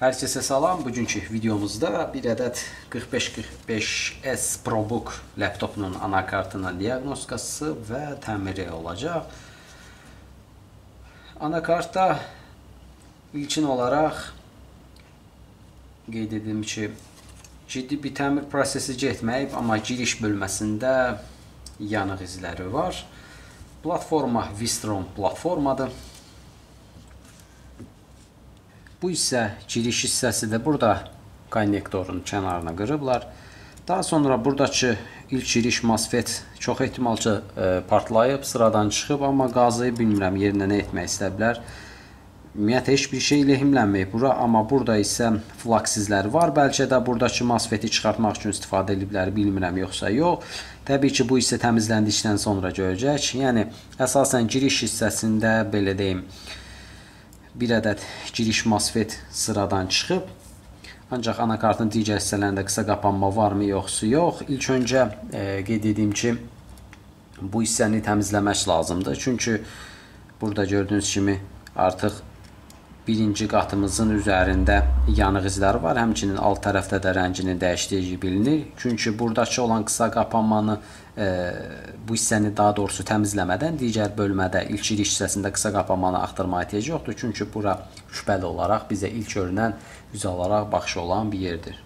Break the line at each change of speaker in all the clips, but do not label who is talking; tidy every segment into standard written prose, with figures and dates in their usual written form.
Hər kəsə salam. Bugünkü videomuzda bir ədəd 4545S ProBook laptopunun anakartının diaqnostikası və təmiri olacaq. Anakartda ilkin olaraq qeyd edim ki, ciddi bir təmir prosesi getməyib, amma giriş bölməsində yanıq izləri var. Platforma Vistron platformadır. Bu isə giriş hissəsidir. Burada konnektorun kənarına qırıblar. Daha sonra buradakı ilk giriş MOSFET çox ehtimal ki partlayıb, sıradan çıxıb, amma qazı bilmirəm yerinə nə etmək istədilər. Ümumiyyətlə heç bir şey lehimlənməyib bura, amma burada isə flaks izləri var. Bəlkə də buradakı MOSFET-i çıxartmaq üçün istifadə ediblər, bilmirəm yoxsa yox. Təbii ki, bu isə təmizləndikdən sonra görəcək. Yəni əsasən giriş hissəsində belə deyim, bir ədəd giriş MOSFET sıradan çıxıb. Ancaq anakartın digər hissələrində qısa qapanma varmı yoxsa yox. İlk öncə qeyd edeyim ki, bu hissəni təmizləmək lazımdır. Çünki burada gördüyünüz kimi artıq birinci qatımızın üzərində yanıq izləri var. Həmçinin alt tərəfdə də rənginin dəyişdiyi bilinir. Çünki buradakı olan qısa qapanmanı bu hissəni daha doğrusu təmizləmədən digər bölmədə ilk giriş hissəsində qısa qapanmanı axtarmağa ehtiyac yoxdur. Çünki bura şübhəli olaraq bizə ilk görünən yüz alaraq baxışı olan bir yerdir.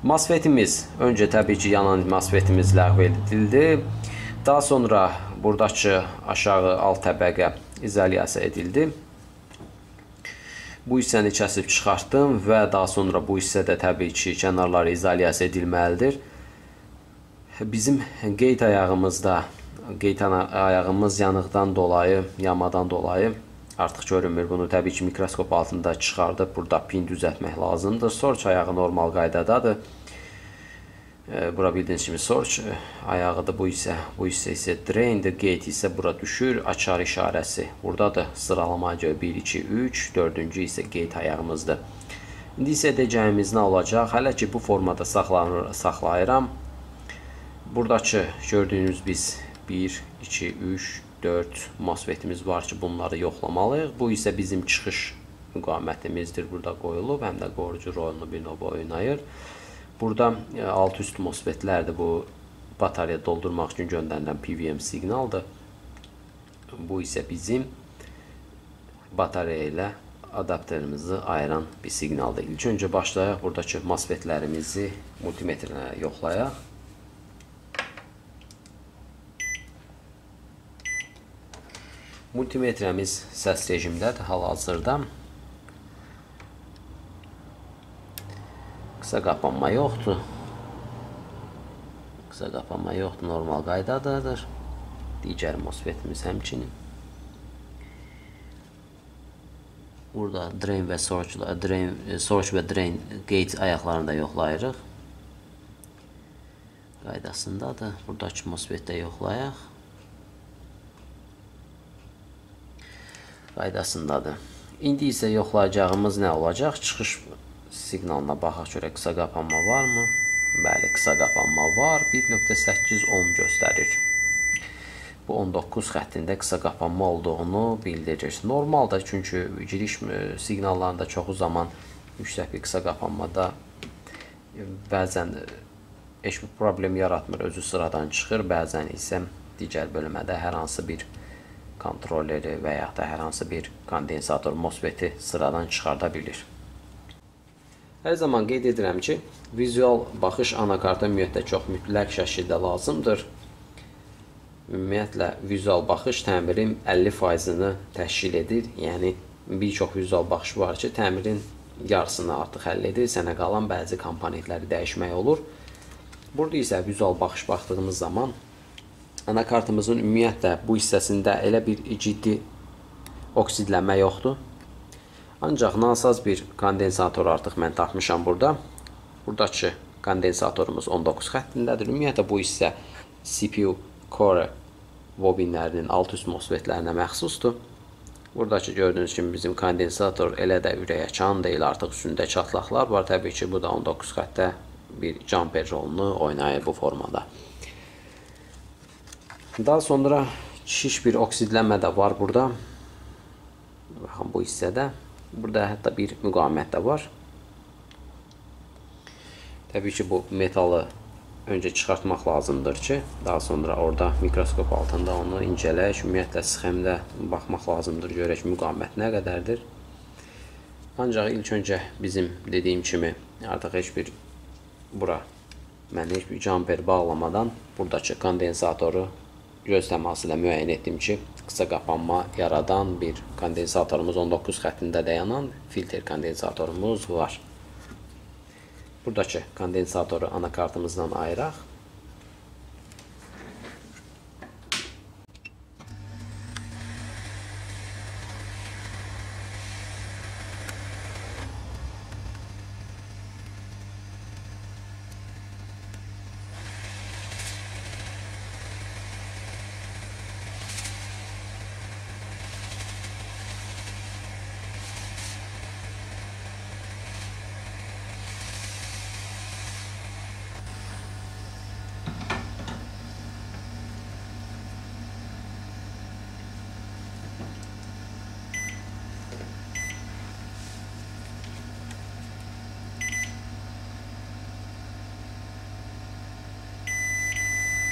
MOSFET-imiz, öncə təbii ki, yanan MOSFET-imiz ləğv edildi. Daha sonra buradakı aşağı alt təbəqə izolyasiya edildi. Bu hissəni kəsib çıxartdım və daha sonra bu hissədə təbii ki, kənarları izolyasiya edilməlidir. Bizim qeyd ayağımız yanıqdan dolayı, yamadan dolayı artıq görünmür. Bunu təbii ki, mikroskop altında çıxardıb burada pin düzəltmək lazımdır. Sorç ayağı normal qaydadadır. Bura bildiyiniz kimi sorç ayağıdır. Bu hissə isə draindir. Gate isə bura düşür. Açar işarəsi buradadır. Sıralamaya görə 1, 2, 3, 4-cü isə gate ayağımızdır. İndi isə edəcəyimiz nə olacaq? Hələ ki bu formada saxlayıram. Buradakı gördüyünüz biz 1, 2, 3, 4 MOSFET-imiz var ki, bunları yoxlamalıyıq. Bu isə bizim çıxış müqavimətimizdir. Burada qoyulub, həm də qorucu rolunu bir növ oynayır. Burada alt üst MOSFET-lərdir bu batareya doldurmaq üçün göndərilən PWM siqnaldır. Bu isə bizim batareya ilə adapterimizi ayıran bir siqnaldır. İlk öncə başlayaq buradakı MOSFET-lərimizi multimetrlə yoxlayaq. Multimetrəmiz səs rejimdədir hal-hazırda. Qısa qapanma yoxdur. Qısa qapanma yoxdur, normal qaydadadır. Digər MOSFET-imiz həmçinin. Burada drain və source və drain gate ayaqlarını da yoxlayırıq. Qaydasındadır. Buradakı MOSFET-də yoxlayaq. Qaydasındadır. İndi isə yoxlayacağımız nə olacaq? Çıxış siqnalına baxaq görək, qısa qapanma varmı? Bəli, qısa qapanma var. 1.8 ohm göstərir. Bu 19 xəttində qısa qapanma olduğunu bildirir. Normaldır, çünki giriş siqnallarında çoxu zaman yüksək bir qısa qapanmada bəzən heç bir problem yaratmır, özü sıradan çıxır. Bəzən isə digər bölmədə hər hansı bir kontrolleri və ya da hər hansı bir kondensator MOSFET-i sıradan çıxarda bilir. Hər zaman qeyd edirəm ki, vizual baxış anakarta ümumiyyətlə çox mütləq şəkildə lazımdır. Ümumiyyətlə, vizual baxış təmirin 50%-ni təşkil edir. Yəni, bir çox vizual baxış var ki, təmirin yarısını artıq həll edir. Sənə qalan bəzi komponentləri dəyişmək olur. Burada isə vizual baxış baxdığımız zaman anakartımızın ümumiyyətlə bu hissəsində elə bir ciddi oksidlənmə yoxdur. Ancaq nasaz bir kondensator artıq mən tapmışam burada. Buradakı kondensatorumuz 19 xəttindədir. Ümumiyyətlə bu hissə CPU core bobinlərinin alt üst MOSFET-lərinə məxsusdur. Buradakı gördüyünüz kimi bizim kondensator elə də ürəkacan deyil, artıq üstündə çatlaqlar var. Təbii ki, bu da 19 xəttə bir jumper rolunu oynayır bu formada. Daha sonra şiş bir oksidlənmə də var burada. Baxın bu hissədə. Burada hətta bir müqavimət də var. Təbii ki, bu metalı öncə çıxartmaq lazımdır ki, daha sonra orada mikroskop altında onu incələyək. Ümumiyyətlə sxemdə baxmaq lazımdır, görək müqavimət nə qədərdir. Ancaq ilk öncə bizim dediyim kimi artıq heç bir mən heç bir jumper bağlamadan buradakı kondensatoru göz təması ilə müəyyən etdim ki, qısa qapanma yaradan bir kondensatorumuz 19 xəttində dayanan filter kondensatorumuz var. Buradakı kondensatoru anakartımızdan ayıraq.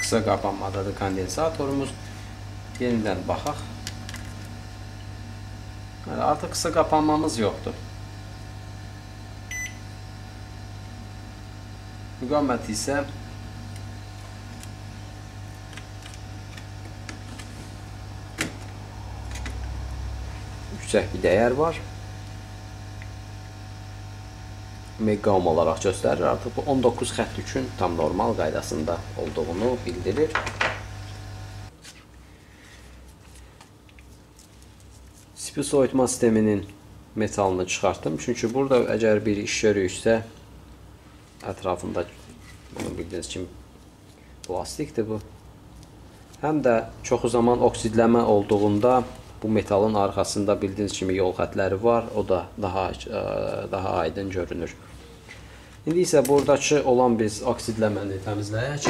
Qısa qapanmadadır kondensatorumuz. Yenidən baxaq. Artıq qısa qapanmamız yoxdur. Müqavimət isə yüksək bir dəyər var. Mega ohm olaraq göstərir. Artıq bu 19 xətt üçün tam normal qaydasında olduğunu bildirir. CPU soyutma sisteminin metalını çıxartdım. Çünki burada əgər bir iş görürüksə, ətrafında bildiyiniz kimi plastikdir bu. Həm də çoxu zaman oksidləmə olduğunda bu metalın arxasında bildiyiniz kimi yol xətləri var. O da daha aydın görünür. İndi isə buradakı olan biz oksidləməni təmizləyək.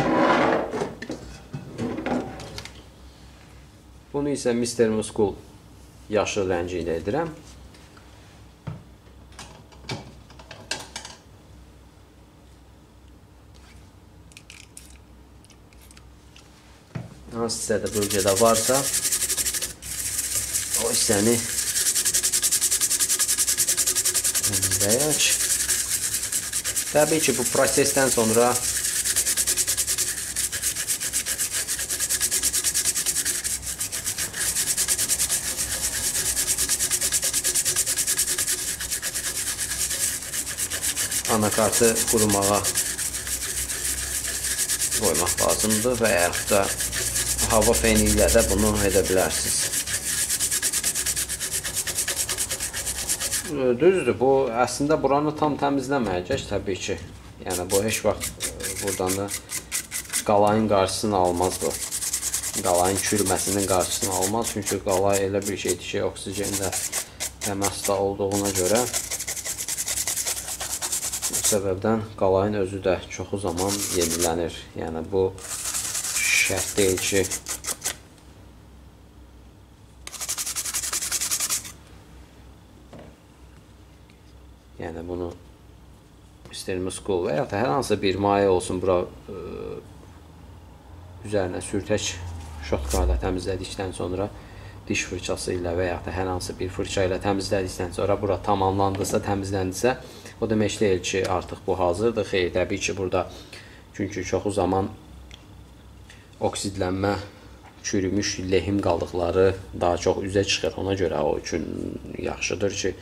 Bunu isə Mr. Muscle yaşıl rəngi ilə edirəm. hansı bölgədə varsa, o hissəni təmizləyək. Təbii ki, bu prosesdən sonra anakartı qurumağa qoymaq lazımdır və yaxud da hava feni ilə də bunu edə bilərsiniz. Düzdür, bu əslində buranı tam təmizləməyəcək təbii ki. Yəni bu heç vaxt buradan da qalayın qarşısını almaz bu. Qalayın çürüməsinin qarşısını almaz. Çünki qalay elə bir şeydir ki, oksigenlə təmasda olduğuna görə bu səbəbdən qalayın özü də çoxu zaman yenilənir. Yəni bu şərt deyil ki, yəni bunu Stermoskol və ya da hər hansı bir maye olsun, bura üzərinə sürtək şotka ilə təmizlədikdən sonra diş fırçası ilə və ya da hər hansı bir fırça ilə təmizlədikdən sonra bura tamamlandısa, təmizləndisə, o demək deyil ki, artıq bu hazırdır. Xeyr, təbii ki, burada çünki çoxu zaman oksidlənmə, çürümüş lehim qaldıqları daha çox üzə çıxır. Ona görə o üçün yaxşıdır ki,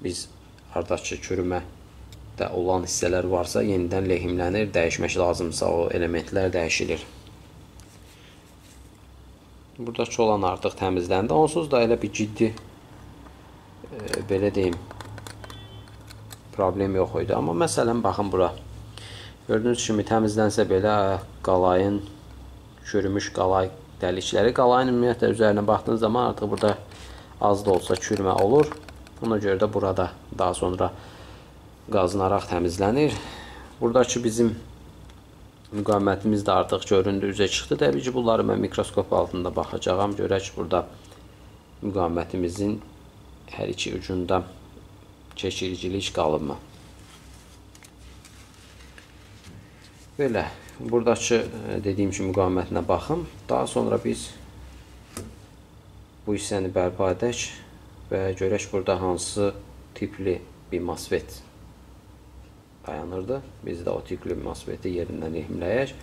biz haradakı çürümədə olan hissələr varsa, yenidən lehimlənir, dəyişmək lazımsa o elementlər dəyişilir. Buradakı olan artıq təmizləndi. Onsuz da elə bir ciddi, belə deyim, problem yox idi. Amma məsələn, baxın bura. Gördüyünüz kimi təmizlənsə belə qalayın, çürümüş qalay dəlikləri. Qalayın ümumiyyətlə üzərinə baxdığınız zaman artıq burada az da olsa çürümə olur. Ona görə də burada daha sonra qazınaraq təmizlənir. Buradakı bizim müqavimətimiz də artıq göründü, üzə çıxdı. Təbii ki, bunları mən mikroskop altında baxacağam. Görək burada müqavimətimizin hər iki ucunda keçiricilik qalınma. Belə, buradakı dediyim kimi müqavimətinə baxın. Daha sonra biz bu hissəni bərpa edək və görək burada hansı tipli bir MOSFET dayanırdı. Biz də o tipli MOSFET-i yerindən lehimləyək.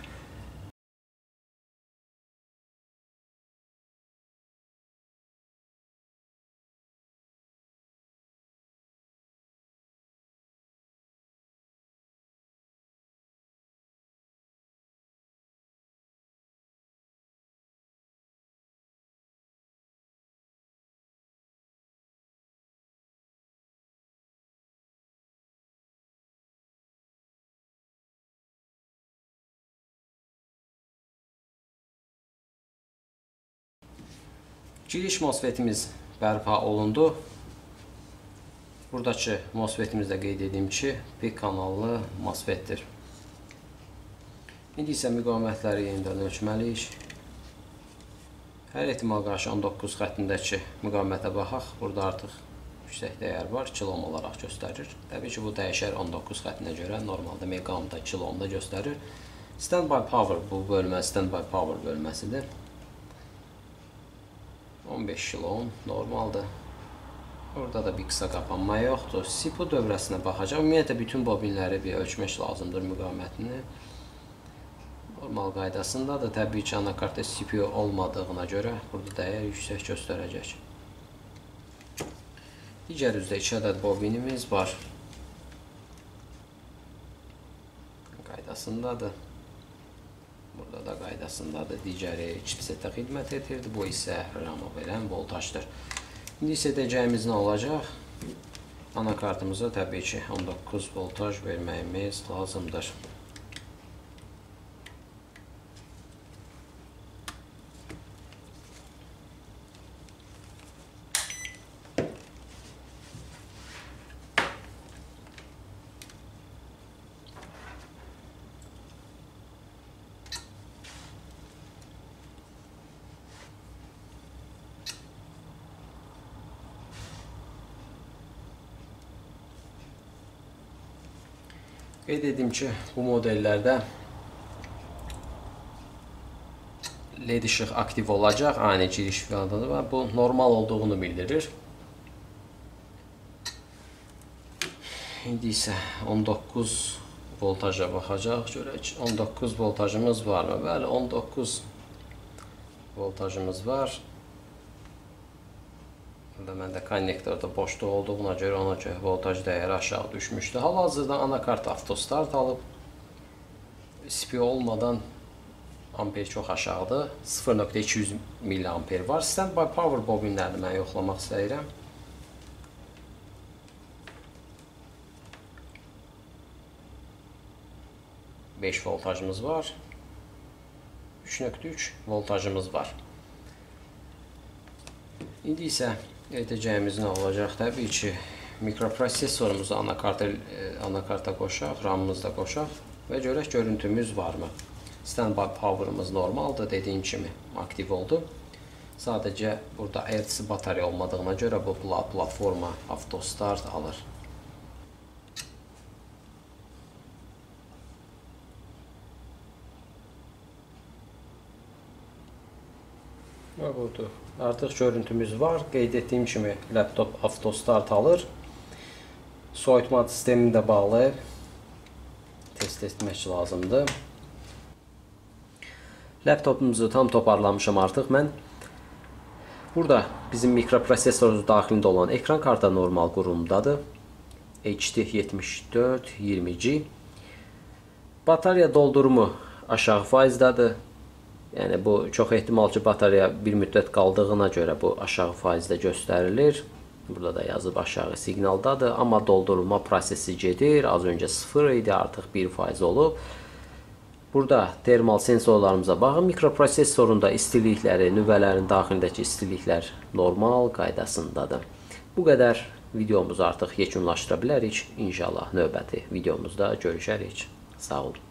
Giriş MOSFET-imiz bərpa olundu. Buradakı MOSFET-imizdə qeyd edeyim ki, pik kanallı MOSFET-dir. İndi isə müqavimətləri yenidən ölçməliyik. Hər ehtimal qarşı 19 xəttindəki müqavimətə baxaq. Burada artıq yüksək dəyər var, kilom olaraq göstərir. Təbii ki, bu dəyişər 19 xəttinə görə. Normalda meqamda, kilomda göstərir. Standby power bu bölmə, standby power bölməsidir. 15 kilo normaldır. Orada da bir qısa qapanma yoxdur. SIPO dövrəsinə baxacaq. Ümumiyyətlə bütün bobinləri bir ölçmək lazımdır müqavimətini. Normal qaydasındadır. Təbii ki, anakartda SIPO olmadığına görə burada dəyər yüksək göstərəcək. Digər üzdə 2 ədəd bobinimiz var. Qaydasındadır. Burada da qaydasındadır. Digəri chipsetə xidmət edirdi. Bu isə rama verən voltajdır. İndi isə edəcəyimiz nə olacaq? Anakartımıza təbii ki 19 voltaj verməyimiz lazımdır. Qeyd edim ki, bu modellərdə LED işıq aktiv olacaq, ani giriş filandadır və bu normal olduğunu bildirir. İndi isə 19 voltaja baxacaq, görək 19 voltajımız varmı? Bəli, 19 voltajımız var. Burada məndə konnektorda boşluq olduğuna görə ona görə voltaj dəyəri aşağı düşmüşdü. Hal-hazırda anakart avtostart alıb. SP olmadan amper çox aşağıdır. 0.200 mA var. Standby power bobinlərini mən yoxlamaq istəyirəm. Beş voltajımız var. 3.3 voltajımız var. İndi isə edəcəyimiz nə olacaq? Təbii ki, mikroprosesorumuzu anakarta qoşaq, RAM-ımızı da qoşaq və görək görüntümüz varmı? Standby power'ımız normaldır, dediyim kimi aktiv oldu. Sadəcə burada RC batarya olmadığına görə bu platforma avtostart alır. Və budur. Artıq görüntümüz var. Qeyd etdiyim kimi laptop avtostart alır. Soyutma sistemini də bağlayıb test etmək lazımdır. Laptopumuzu tam toparlamışam artıq mən. Burada bizim mikroprosesorumuz daxilində olan ekran kartı normal qurulumdadır. HD 7420G. Batarya doldurumu aşağı faizdadır. Yəni bu çox ehtimal ki, batarya bir müddət qaldığına görə bu aşağı faizdə göstərilir. Burada da yazıb aşağı siqnaldadır. Amma doldurulma prosesi gedir. Az öncə 0 idi, artıq 1% olub. Burada termal sensorlarımıza baxın. Mikroprosesorunda istilikləri, nüvələrin daxilindəki istiliklər normal qaydasındadır. Bu qədər videomuzu artıq yekunlaşdıra bilərik. İnşallah növbəti videomuzda görüşərik. Sağ olun.